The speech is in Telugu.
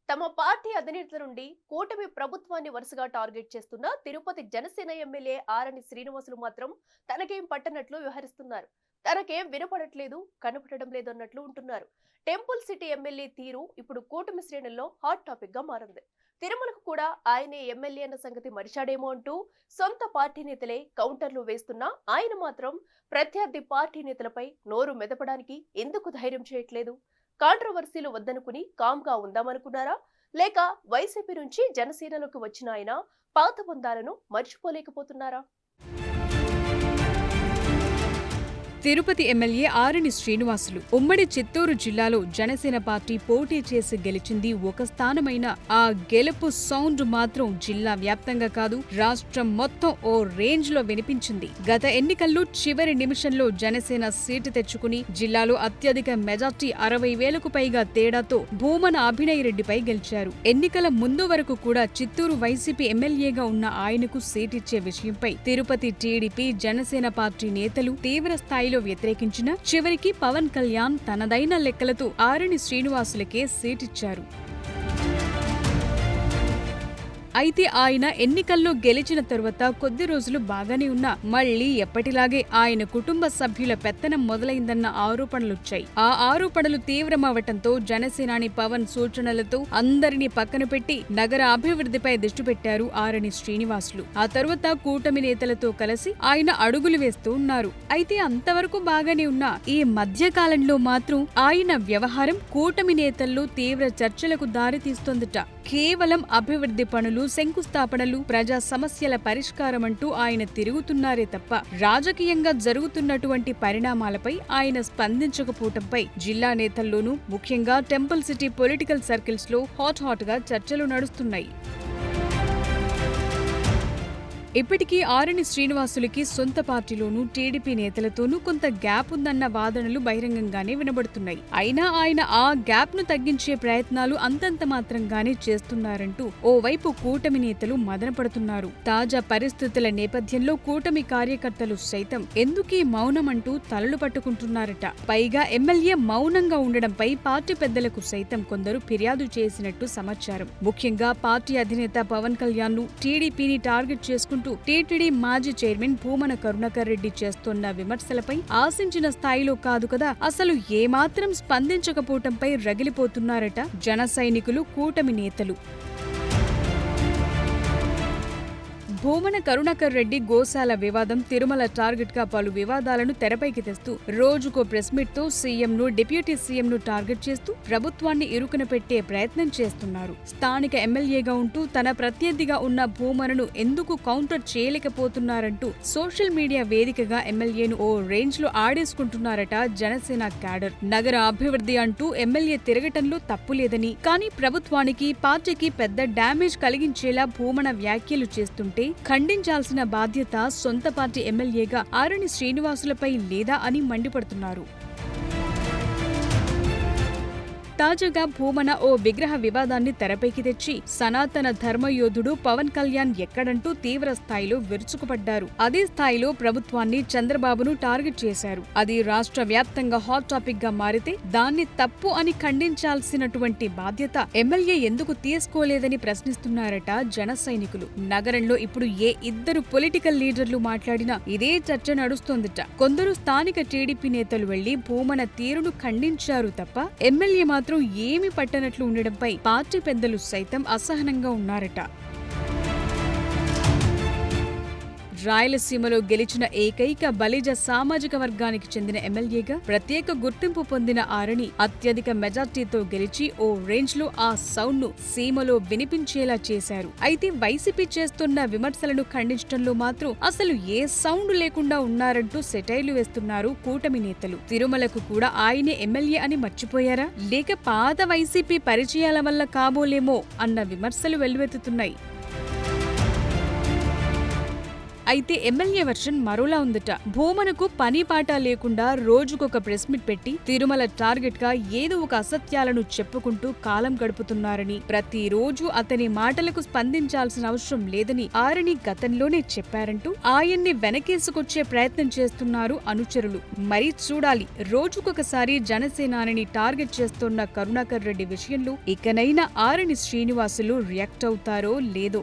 తమ పార్టీ అధినేతల నుండి కూటమి ప్రభుత్వాన్ని వరుసగా టార్గెట్ చేస్తున్న తిరుపతి జనసేన ఎమ్మెల్యే ఆరణి శ్రీనివాసులు మాత్రం తనకేం పట్టనట్లు వ్యవహరిస్తున్నారు. తనకేం వినపడట్లేదు, కనపడడం లేదు అన్నట్లు ఉంటున్నారు. టెంపుల్ సిటీ ఎమ్మెల్యే తీరు ఇప్పుడు కూటమి శ్రేణుల్లో హాట్ టాపిక్ గా మారింది. తిరుమలకు కూడా ఆయనే ఎమ్మెల్యే అన్న సంగతి మరిచాడేమో అంటూ సొంత పార్టీ నేతలే కౌంటర్లు వేస్తున్నా ఆయన మాత్రం ప్రత్యర్థి పార్టీ నేతలపై నోరు మెదపడానికి ఎందుకు ధైర్యం చేయట్లేదు? కాంట్రవర్సీలు వద్దనుకుని కామ్గా ఉందామనుకున్నారా? లేక వైసీపీ నుంచి జనసేనలోకి వచ్చిన ఆయన పాత బంధాలను మర్చిపోలేకపోతున్నారా? తిరుపతి ఎమ్మెల్యే ఆరణి శ్రీనివాసులు ఉమ్మడి చిత్తూరు జిల్లాలో జనసేన పార్టీ పోటీ చేసి గెలిచింది ఒక స్థానమైన ఆ గెలుపు సౌండ్ మాత్రం జిల్లా వ్యాప్తంగా కాదు, రాష్ట్రం మొత్తం ఓ రేంజ్ లో వినిపించింది. గత ఎన్నికల్లో చివరి నిమిషంలో జనసేన సీటు తెచ్చుకుని జిల్లాలో అత్యధిక మెజార్టీ 60,000కు పైగా తేడాతో భూమన అభినయ్ రెడ్డిపై గెలిచారు. ఎన్నికల ముందు వరకు కూడా చిత్తూరు వైసీపీ ఎమ్మెల్యేగా ఉన్న ఆయనకు సీటిచ్చే విషయంపై తిరుపతి టీడీపీ జనసేన పార్టీ నేతలు తీవ్ర స్థాయిలో వ్యతిరేకించిన చివరికి పవన్ కళ్యాణ్ తనదైన లెక్కలతో ఆరణి శ్రీనివాసులకే సీటిచ్చారు. అయితే ఆయన ఎన్నికల్లో గెలిచిన తరువాత కొద్ది రోజులు బాగానే ఉన్నా మళ్లీ ఎప్పటిలాగే ఆయన కుటుంబ సభ్యుల పెత్తనం మొదలైందన్న ఆరోపణలొచ్చాయి. ఆ ఆరోపణలు తీవ్రమవటంతో జనసేనాని పవన్ సూచనలతో అందరినీ పక్కన పెట్టి నగర అభివృద్ధిపై దృష్టి పెట్టారు ఆరణి శ్రీనివాసులు. ఆ తరువాత కూటమి నేతలతో కలిసి ఆయన అడుగులు వేస్తూ ఉన్నారు. అయితే అంతవరకు బాగానే ఉన్నా ఈ మధ్య కాలంలో మాత్రం ఆయన వ్యవహారం కూటమి నేతల్లో తీవ్ర చర్చలకు దారితీస్తోందట. కేవలం అభివృద్ధి పనులు, శంకుస్థాపనలు, ప్రజా సమస్యల పరిష్కారమంటూ ఆయన తిరుగుతున్నారే తప్ప రాజకీయంగా జరుగుతున్నటువంటి పరిణామాలపై ఆయన స్పందించకపోవటంపై జిల్లా నేతల్లోనూ ముఖ్యంగా టెంపుల్ సిటీ పొలిటికల్ సర్కిల్స్ లో హాట్ గా చర్చలు నడుస్తున్నాయి. ఇప్పటికీ ఆరణి శ్రీనివాసులకి సొంత పార్టీలోనూ టీడీపీ నేతలతోనూ కొంత గ్యాప్ ఉందన్న వాదనలు బహిరంగంగానే వినబడుతున్నాయి. అయినా ఆయన ఆ గ్యాప్ ను తగ్గించే ప్రయత్నాలు అంతంత మాత్రంగానే చేస్తున్నారంటూ ఓవైపు కూటమి నేతలు మదనపడుతున్నారు. తాజా పరిస్థితుల నేపథ్యంలో కూటమి కార్యకర్తలు సైతం ఎందుకీ మౌనమంటూ తలలు పట్టుకుంటున్నారట. పైగా ఎమ్మెల్యే మౌనంగా ఉండడంపై పార్టీ పెద్దలకు సైతం కొందరు ఫిర్యాదు చేసినట్టు సమాచారం. ముఖ్యంగా పార్టీ అధినేత పవన్ కళ్యాణ్ ను టీడీపీని టార్గెట్ చేసుకుంటూ టీటీడీ మాజీ చైర్మన్ భూమన కరుణాకర్ రెడ్డి చేస్తోన్న విమర్శలపై ఆశించిన స్థాయిలో కాదు కదా, అసలు ఏమాత్రం స్పందించకపోవటంపై రగిలిపోతున్నారట జన సైనికులు, కూటమి నేతలు. భూమన కరుణాకర్ రెడ్డి గోశాల వివాదం, తిరుమల టార్గెట్ గా పలు వివాదాలను తెరపైకి తెస్తూ రోజుకో ప్రెస్ మీట్ తో సీఎంను, డిప్యూటీ సీఎంను టార్గెట్ చేస్తూ ప్రభుత్వాన్ని ఇరుకున పెట్టే ప్రయత్నం చేస్తున్నారు. స్థానిక ఎమ్మెల్యేగా ఉంటూ తన ప్రత్యర్థిగా ఉన్న భూమనను ఎందుకు కౌంటర్ చేయలేకపోతున్నారంటూ సోషల్ మీడియా వేదికగా ఎమ్మెల్యేను ఓ రేంజ్ లో ఆడేసుకుంటున్నారట జనసేన క్యాడర్. నగర అభివృద్ధి అంటూ ఎమ్మెల్యే తిరగటంలో తప్పులేదని, కానీ ప్రభుత్వానికి, పార్టీకి పెద్ద డ్యామేజ్ కలిగించేలా భూమన వ్యాఖ్యలు చేస్తుంటే ఖండించాల్సిన బాధ్యత సొంత పార్టీ ఎమ్మెల్యేగా ఆరణి శ్రీనివాసులపై లేదా అని మండిపడుతున్నారు. తాజాగా భూమన ఓ విగ్రహ వివాదాన్ని తెరపైకి తెచ్చి సనాతన ధర్మయోధుడు పవన్ కళ్యాణ్ ఎక్కడంటూ తీవ్ర స్థాయిలో విరుచుకుపడ్డారు. అదే స్థాయిలో ప్రభుత్వాన్ని, చంద్రబాబును టార్గెట్ చేశారు. అది రాష్ట్ర వ్యాప్తంగా హాట్ టాపిక్ గా మారితే దాన్ని తప్పు అని ఖండించాల్సినటువంటి బాధ్యత ఎమ్మెల్యే ఎందుకు తీసుకోలేదని ప్రశ్నిస్తున్నారట జన సైనికులు. నగరంలో ఇప్పుడు ఏ ఇద్దరు పొలిటికల్ లీడర్లు మాట్లాడినా ఇదే చర్చ నడుస్తోందట. కొందరు స్థానిక టీడీపీ నేతలు వెళ్లి భూమన తీరును ఖండించారు తప్ప ఎమ్మెల్యే మాత్రం ఏమీ పట్టనట్లు ఉండడంపై పార్టీ పెద్దలు సైతం అసహనంగా ఉన్నారట. రాయలసీమలో గెలిచిన ఏకైక బలిజ సామాజిక వర్గానికి చెందిన ఎమ్మెల్యేగా ప్రత్యేక గుర్తింపు పొందిన ఆరణి అత్యధిక మెజార్టీతో గెలిచి ఓ రేంజ్ లో ఆ సౌండ్ ను సీమలో వినిపించేలా చేశారు. అయితే వైసీపీ చేస్తున్న విమర్శలను ఖండించడంలో మాత్రం అసలు ఏ సౌండ్ లేకుండా ఉన్నారంటూ సెటైర్లు వేస్తున్నారు కూటమి నేతలు. తిరుమలకు కూడా ఆయనే ఎమ్మెల్యే అని మర్చిపోయారా, లేక పాత వైసీపీ పరిచయాల వల్ల కాబోలేమో అన్న విమర్శలు వెల్లువెత్తుతున్నాయి. అయితే ఎమ్మెల్యే వర్షన్ మరోలా ఉందట. భూమనకు పని పాట లేకుండా రోజుకొక ప్రెస్ మీట్ పెట్టి తిరుమల టార్గెట్ గా ఏదో ఒక అసత్యాలను చెప్పుకుంటూ కాలం గడుపుతున్నారని, ప్రతిరోజు అతని మాటలకు స్పందించాల్సిన అవసరం లేదని ఆరణి గతంలోనే చెప్పారంటూ ఆయన్ని వెనకేసుకొచ్చే ప్రయత్నం చేస్తున్నారు అనుచరులు. మరి చూడాలి, రోజుకొకసారి జనసేనాని టార్గెట్ చేస్తున్న కరుణాకర్ రెడ్డి విషయంలో ఇకనైనా ఆరణి శ్రీనివాసులు రియాక్ట్ అవుతారో లేదో.